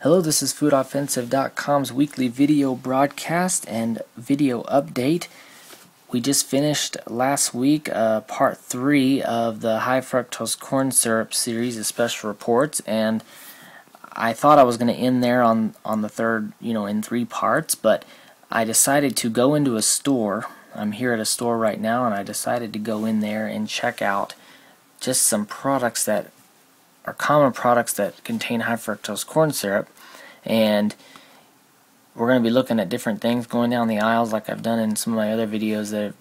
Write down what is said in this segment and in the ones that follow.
Hello, this is FoodOffensive.com's weekly video broadcast and video update. We just finished last week part 3 of the high fructose corn syrup series of special reports, and I thought I was going to end there on the third, in 3 parts, but I decided to go into a store. I'm here at a store right now, and I decided to go in there and check out just some products that are common products that contain high fructose corn syrup, and we're going to be looking at different things, going down the aisles like I've done in some of my other videos that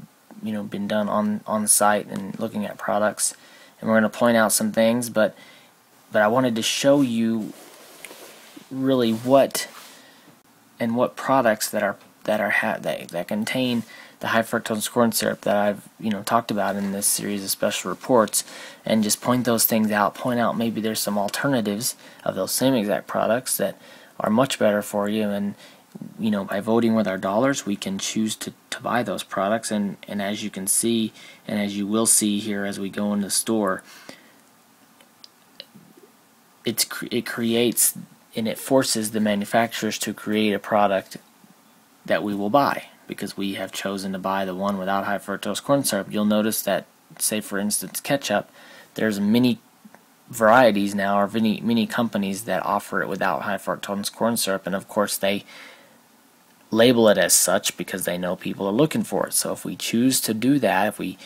have been done on site, and looking at products, and we're going to point out some things, but I wanted to show you really what products that contain the high fructose corn syrup that I've talked about in this series of special reports, and just point those things out, point out maybe there's some alternatives of those same exact products that are much better for you, and by voting with our dollars we can choose to buy those products, and as you can see, and as you will see here as we go in the store, it creates and it forces the manufacturers to create a product that we will buy, because we have chosen to buy the one without high fructose corn syrup. You'll notice that, say for instance ketchup, there's many varieties now, or many companies that offer it without high fructose corn syrup, and of course they label it as such because they know people are looking for it. So if we choose to do that, if we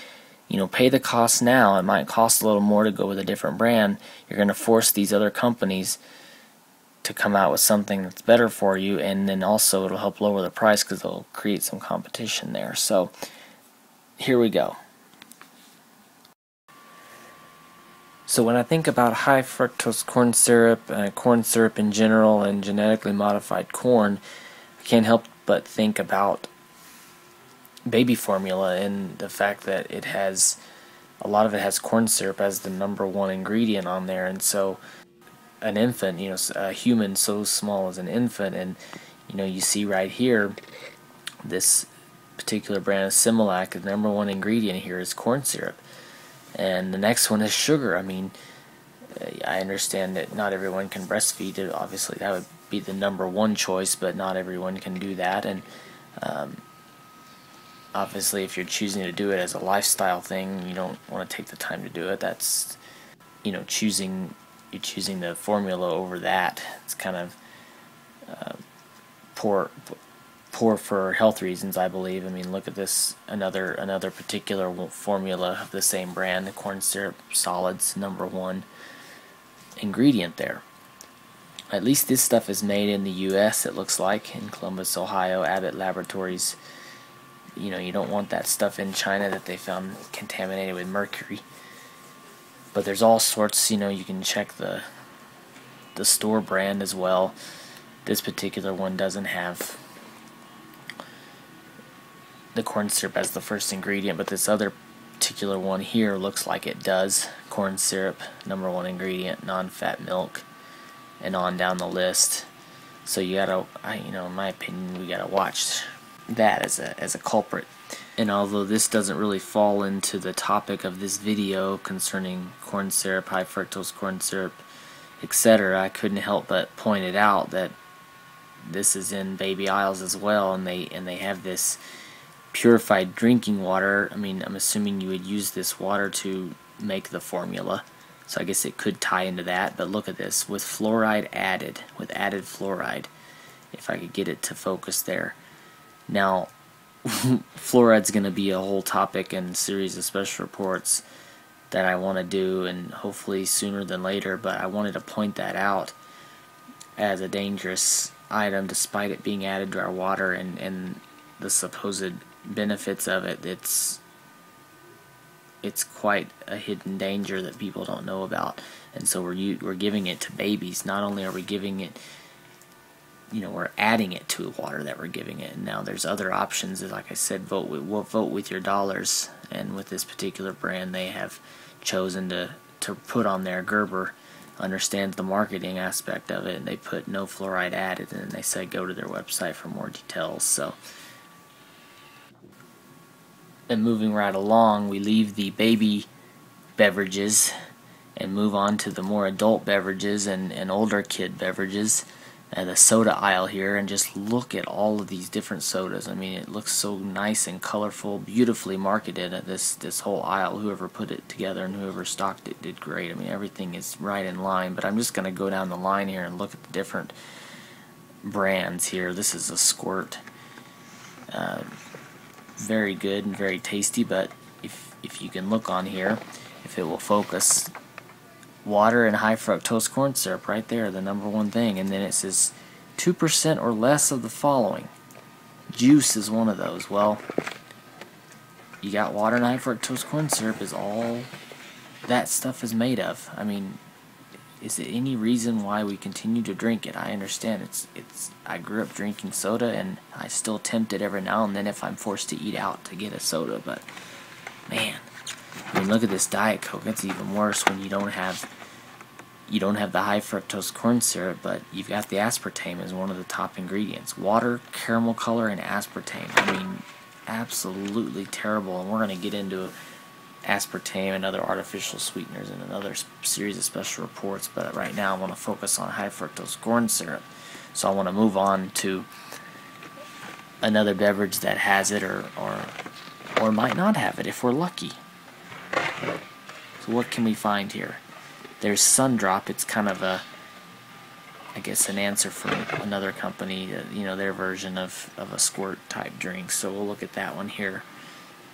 pay the cost now, it might cost a little more to go with a different brand, you're going to force these other companies to come out with something that's better for you, and then also it'll help lower the price because it'll create some competition there. So here we go. So when I think about high fructose corn syrup in general, and genetically modified corn, I can't help but think about baby formula, and the fact that a lot of it has corn syrup as the #1 ingredient on there. And so an infant, a human so small as an infant, and you see right here, this particular brand of Similac, the #1 ingredient here is corn syrup, and the next one is sugar. I mean, I understand that not everyone can breastfeed. Obviously that would be the #1 choice, but not everyone can do that, and obviously if you're choosing to do it as a lifestyle thing, you don't want to take the time to do it. That's you're choosing the formula over that. It's kind of poor for health reasons, I believe. I mean, look at this, another particular formula of the same brand, the corn syrup solids, #1 ingredient there. At least this stuff is made in the U.S., it looks like, in Columbus, Ohio, Abbott Laboratories. You don't want that stuff in China that they found contaminated with mercury. But there's all sorts, you can check the store brand as well. This particular one doesn't have the corn syrup as the first ingredient, but this other particular one here looks like it does. Corn syrup, #1 ingredient, non-fat milk, and on down the list. So you gotta, in my opinion, we gotta watch that as a culprit. And although this doesn't really fall into the topic of this video concerning corn syrup, high fructose corn syrup, etc., I couldn't help but point it out that this is in baby aisles as well, and they have this purified drinking water. I mean, I'm assuming you would use this water to make the formula, so I guess it could tie into that. But look at this, with fluoride added, with added fluoride, if I could get it to focus there. Now, fluoride's going to be a whole topic and series of special reports that I want to do, and hopefully sooner than later, but I wanted to point that out as a dangerous item despite it being added to our water, and the supposed benefits of it. It's quite a hidden danger that people don't know about, and so we're giving it to babies. Not only are we giving it, we're adding it to the water that we're giving it. And now there's other options. Like I said, vote with your dollars. And with this particular brand, they have chosen to put on there, Gerber understands the marketing aspect of it, and they put no fluoride added, and they say go to their website for more details. So, and moving right along, we leave the baby beverages and move on to the more adult beverages and older kid beverages. the soda aisle here and just look at all of these different sodas. I mean, it looks so nice and colorful, beautifully marketed. This whole aisle, whoever put it together and whoever stocked it did great. I mean, everything is right in line, but I'm just going to go down the line here and look at the different brands here. This is a Squirt. Very good and very tasty, but if you can look on here, if it will focus, water and high fructose corn syrup right there, the #1 thing. And then it says 2% or less of the following. Juice is one of those. Well, you got water and high fructose corn syrup is all that stuff is made of. I mean, is there any reason why we continue to drink it? I understand I grew up drinking soda, and I still tempt it every now and then if I'm forced to eat out to get a soda, but man, I mean, look at this Diet Coke. It's even worse when you don't have the high fructose corn syrup, but you've got the aspartame as one of the top ingredients. Water, caramel color, and aspartame. I mean, absolutely terrible. And we're going to get into aspartame and other artificial sweeteners in another series of special reports, but right now I want to focus on high fructose corn syrup. So I want to move on to another beverage that has it or might not have it if we're lucky. So what can we find here? There's Sundrop. It's kind of I guess an answer for another company, their version of a Squirt type drink. So we'll look at that one here.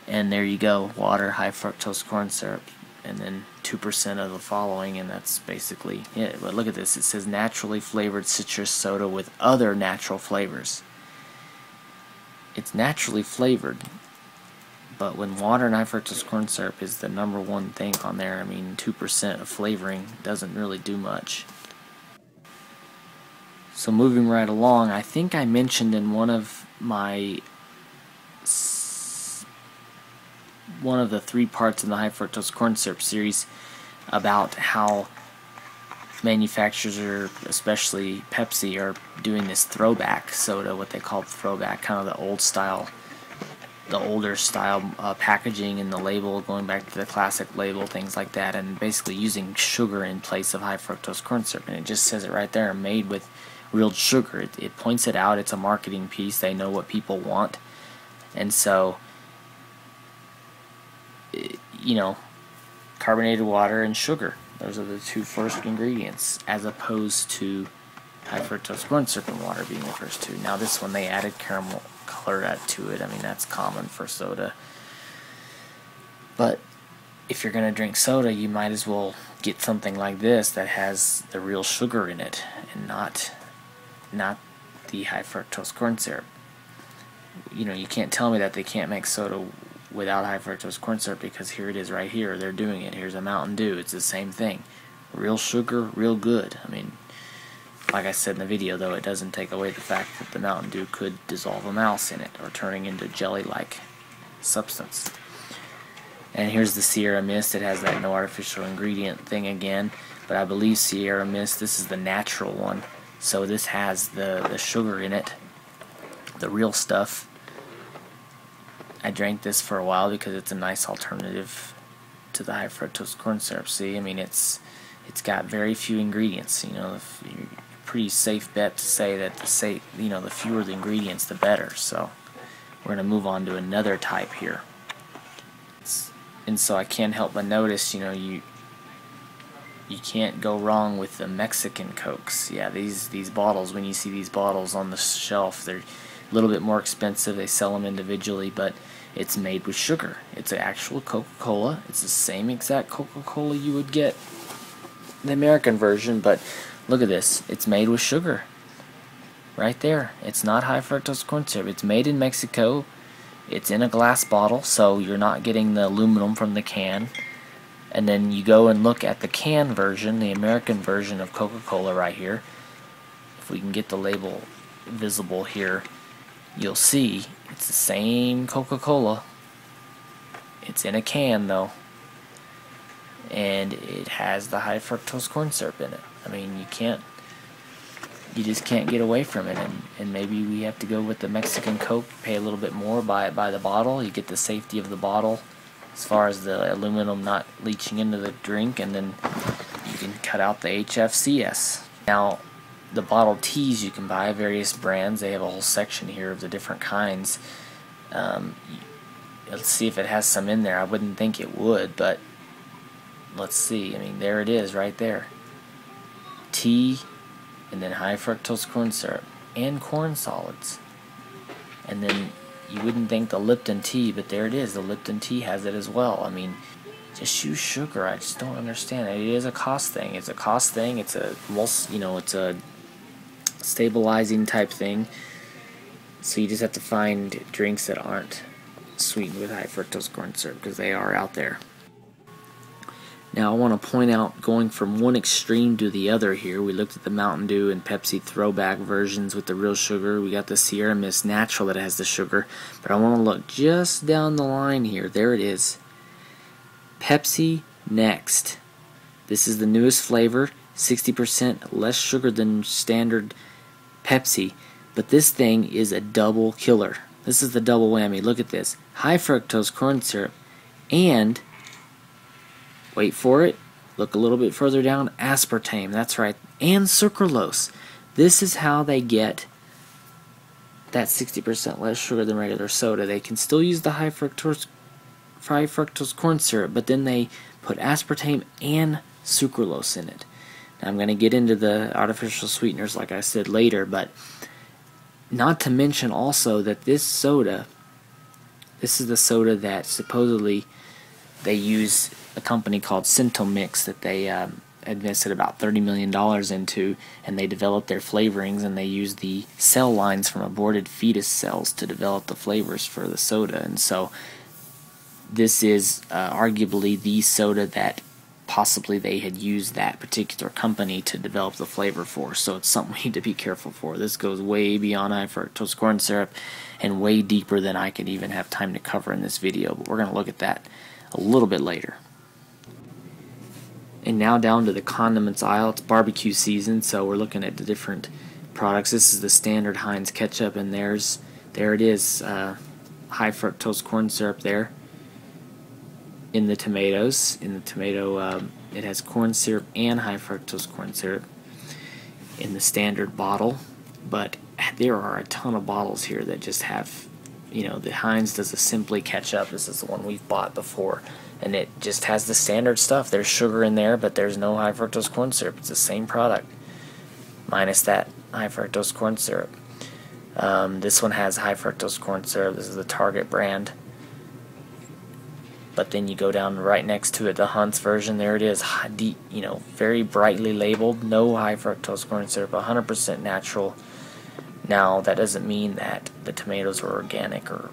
And there you go, water, high fructose corn syrup, and then 2% of the following, and that's basically it. But look at this, it says naturally flavored citrus soda with other natural flavors. It's naturally flavored, but when water and high fructose corn syrup is the #1 thing on there, I mean, 2% of flavoring doesn't really do much. So moving right along, I think I mentioned in one of the 3 parts in the high fructose corn syrup series about how manufacturers, especially Pepsi, are doing this throwback soda, what they call throwback, kind of the older style packaging and the label, going back to the classic label, things like that, and basically using sugar in place of high fructose corn syrup. And it just says it right there, made with real sugar. It points it out. It's a marketing piece. They know what people want, and so carbonated water and sugar. Those are the 2 first ingredients, as opposed to high fructose corn syrup and water being the first 2. Now this one, they added caramel color to it. I mean, that's common for soda. But if you're going to drink soda, you might as well get something like this that has the real sugar in it and not the high fructose corn syrup. You can't tell me that they can't make soda without high fructose corn syrup, because here it is right here. They're doing it. Here's a Mountain Dew. It's the same thing. Real sugar, real good. I mean, like I said in the video, though, it doesn't take away the fact that the Mountain Dew could dissolve a mouse in it or turning into jelly-like substance. And here's the Sierra Mist. It has that no artificial ingredient thing again, but I believe Sierra Mist, this is the natural one. So this has the sugar in it, the real stuff. I drank this for a while because it's a nice alternative to the high fructose corn syrup. See, I mean, it's got very few ingredients. Pretty safe bet to say that the fewer the ingredients, the better. So we're gonna move on to another type here. And so I can't help but notice, you can't go wrong with the Mexican Cokes. Yeah, these bottles, when you see these bottles on the shelf, they're a little bit more expensive. They sell them individually, but it's made with sugar. It's an actual Coca-Cola. It's the same exact Coca-Cola you would get the American version, but look at this. It's made with sugar. Right there. It's not high fructose corn syrup. It's made in Mexico. It's in a glass bottle, so you're not getting the aluminum from the can. And then you go and look at the can version, the American version of Coca-Cola right here. If we can get the label visible here, you'll see it's the same Coca-Cola. It's in a can though, and it has the high fructose corn syrup in it. I mean, you just can't get away from it, and maybe we have to go with the Mexican Coke, pay a little bit more, buy it by the bottle. You get the safety of the bottle as far as the aluminum not leaching into the drink, and then you can cut out the HFCS. Now, the bottled teas you can buy, various brands. They have a whole section here of the different kinds. Let's see if it has some in there. I wouldn't think it would, but let's see. I mean, there it is right there. Tea, and then high fructose corn syrup, and corn solids. And then you wouldn't think the Lipton tea, but there it is. The Lipton tea has it as well. I mean, just use sugar. I just don't understand it. It is a cost thing. It's a cost thing. It's a it's a stabilizing type thing. So you just have to find drinks that aren't sweetened with high fructose corn syrup, because they are out there. Now I want to point out, going from one extreme to the other here, we looked at the Mountain Dew and Pepsi throwback versions with the real sugar. We got the Sierra Mist Natural that has the sugar. But I want to look just down the line here. There it is. Pepsi NEXT. This is the newest flavor, 60% less sugar than standard Pepsi. But this thing is a double killer. This is the double whammy. Look at this. High fructose corn syrup and, wait for it, look a little bit further down, aspartame, that's right, and sucralose. This is how they get that 60% less sugar than regular soda. They can still use the high fructose corn syrup, but then they put aspartame and sucralose in it. Now, I'm going to get into the artificial sweeteners, like I said, later, but not to mention also that this soda, this is the soda that supposedly they use a company called Mix that they invested about $30 million into, and they developed their flavorings, and they use the cell lines from aborted fetus cells to develop the flavors for the soda. And so this is arguably the soda that possibly they had used that particular company to develop the flavor for. So it's something we need to be careful for. This goes way beyond high fructose corn syrup and way deeper than I could even have time to cover in this video, but we're going to look at that a little bit later. And now down to the condiments aisle. It's barbecue season, so we're looking at the different products. This is the standard Heinz ketchup, and there it is, high fructose corn syrup there. In the tomatoes, it has corn syrup and high fructose corn syrup in the standard bottle, but there are a ton of bottles here that just have, the Heinz does a Simply ketchup. This is the one we've bought before, and it just has the standard stuff. There's sugar in there, but there's no high fructose corn syrup. It's the same product, minus that high fructose corn syrup. This one has high fructose corn syrup. This is the Target brand. But then you go down right next to it, the Hunt's version. There it is, very brightly labeled, no high fructose corn syrup, 100% natural. Now, that doesn't mean that the tomatoes are organic or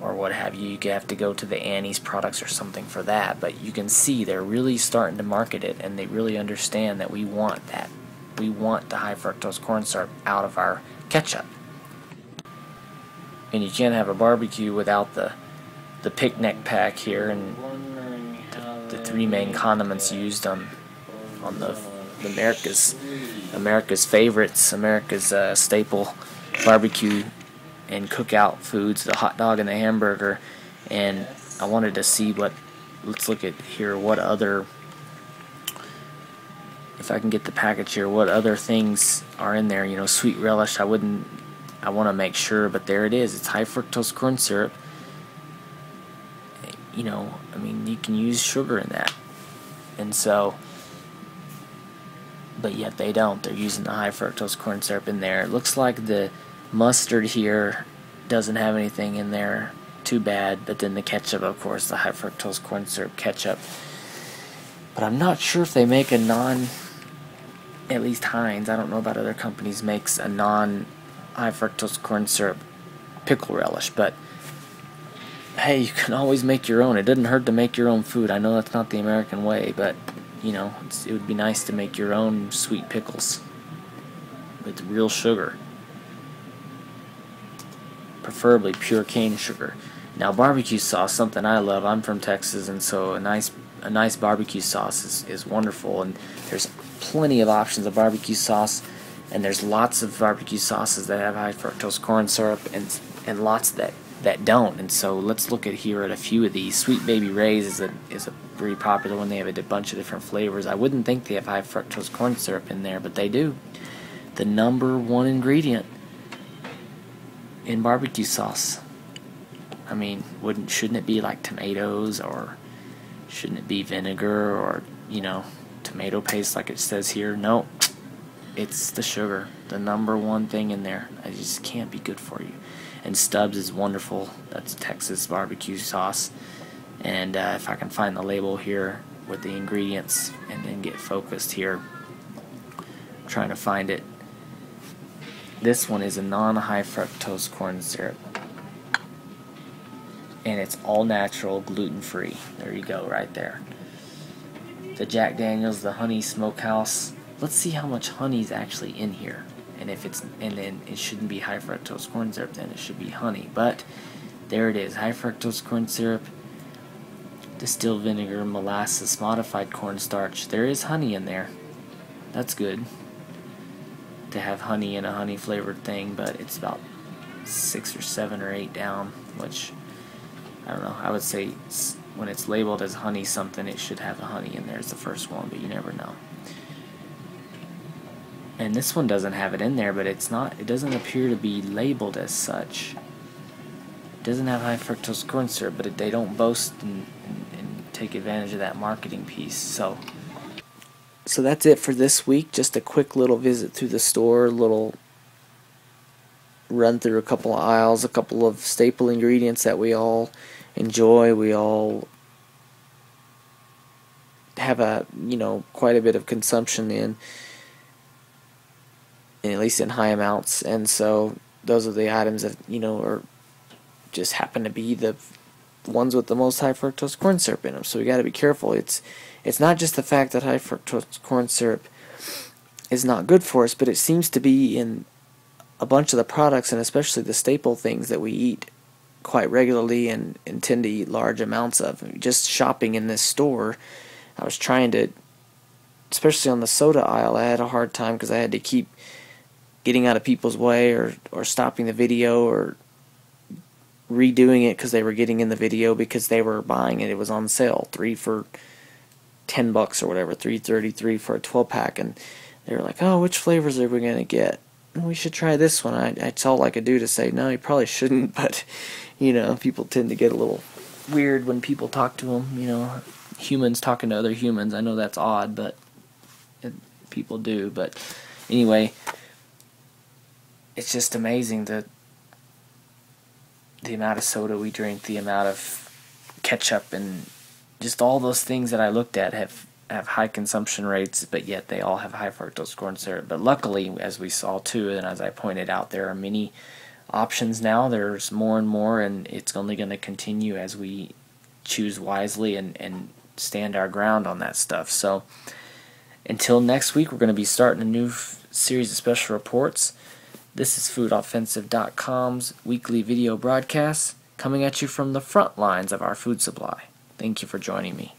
what have you. You have to go to the Annie's products or something for that. But you can see they're really starting to market it, and they really understand that we want that. We want the high fructose corn syrup out of our ketchup. And you can't have a barbecue without the picnic pack here, and the three main condiments used on the America's favorites, America's staple barbecue and cookout foods, the hot dog and the hamburger. And I wanted to see let's look at here, what other, if I can get the package here, what other things are in there. Sweet relish, I want to make sure, but there it is. It's high fructose corn syrup. You can use sugar in that. And so, but yet they don't. They're using the high fructose corn syrup in there. It looks like the mustard here doesn't have anything in there. Too bad. But then the ketchup, of course, the high fructose corn syrup ketchup. But I'm not sure if they make a at least Heinz, I don't know about other companies, makes a high fructose corn syrup pickle relish. But hey, you can always make your own. It doesn't hurt to make your own food. I know that's not the American way, but it would be nice to make your own sweet pickles with real sugar, preferably pure cane sugar. Now, barbecue sauce, something I love. I'm from Texas, and so a nice barbecue sauce is wonderful. And there's plenty of options of barbecue sauce, and there's lots of barbecue sauces that have high fructose corn syrup, and lots that don't. And so let's look at a few of these. Sweet Baby Ray's is a pretty popular one. They have a bunch of different flavors. I wouldn't think they have high fructose corn syrup in there, but they do. the #1 ingredient in barbecue sauce. I mean, shouldn't it be like tomatoes, or shouldn't it be vinegar, or tomato paste like it says here? No, it's the sugar, the #1 thing in there. It just can't be good for you. And Stubbs is wonderful. That's Texas barbecue sauce. And if I can find the label here with the ingredients and then get focused here, I'm trying to find it. This one is a non-high fructose corn syrup, and it's all natural, gluten-free. There you go, right there. The Jack Daniel's, the Honey Smokehouse. Let's see how much honey's actually in here. And then it shouldn't be high fructose corn syrup, then it should be honey. But there it is, high fructose corn syrup, distilled vinegar, molasses, modified cornstarch. There is honey in there. That's good to have honey in a honey flavored thing, but it's about 6 or 7 or 8 down, which I don't know. I would say when it's labeled as honey something, it should have the honey in there as the first one, but you never know. And this one doesn't have it in there, but it doesn't appear to be labeled as such. It doesn't have high fructose corn syrup, but they don't boast and take advantage of that marketing piece. So that's it for this week. Just a quick little visit through the store, a little run through a couple of aisles, a couple of staple ingredients that we all enjoy. We all have quite a bit of consumption in, at least in high amounts, and so those are the items that are just happen to be the ones with the most high fructose corn syrup in them. So we got to be careful. It's not just the fact that high fructose corn syrup is not good for us, but it seems to be in a bunch of the products, and especially the staple things that we eat quite regularly and tend to eat large amounts of. Just shopping in this store, I was trying to, especially on the soda aisle, I had a hard time because I had to keep getting out of people's way or stopping the video or redoing it because they were getting in the video because they were buying it. It was on sale, 3 for $10 or whatever, $3.33 for a 12-pack, and they were like, "Oh, which flavors are we gonna get? We should try this one." That's all I could do to say, no, you probably shouldn't, but people tend to get a little weird when people talk to them. Humans talking to other humans. I know that's odd, but people do. But anyway, it's just amazing the amount of soda we drink, the amount of ketchup, and just all those things that I looked at have high consumption rates, but yet they all have high fructose corn syrup. But luckily, as we saw too, and as I pointed out, there are many options now. There's more and more, and it's only going to continue as we choose wisely and stand our ground on that stuff. So until next week, we're going to be starting a new series of special reports. This is FoodOffensive.com's weekly video broadcast, coming at you from the front lines of our food supply. Thank you for joining me.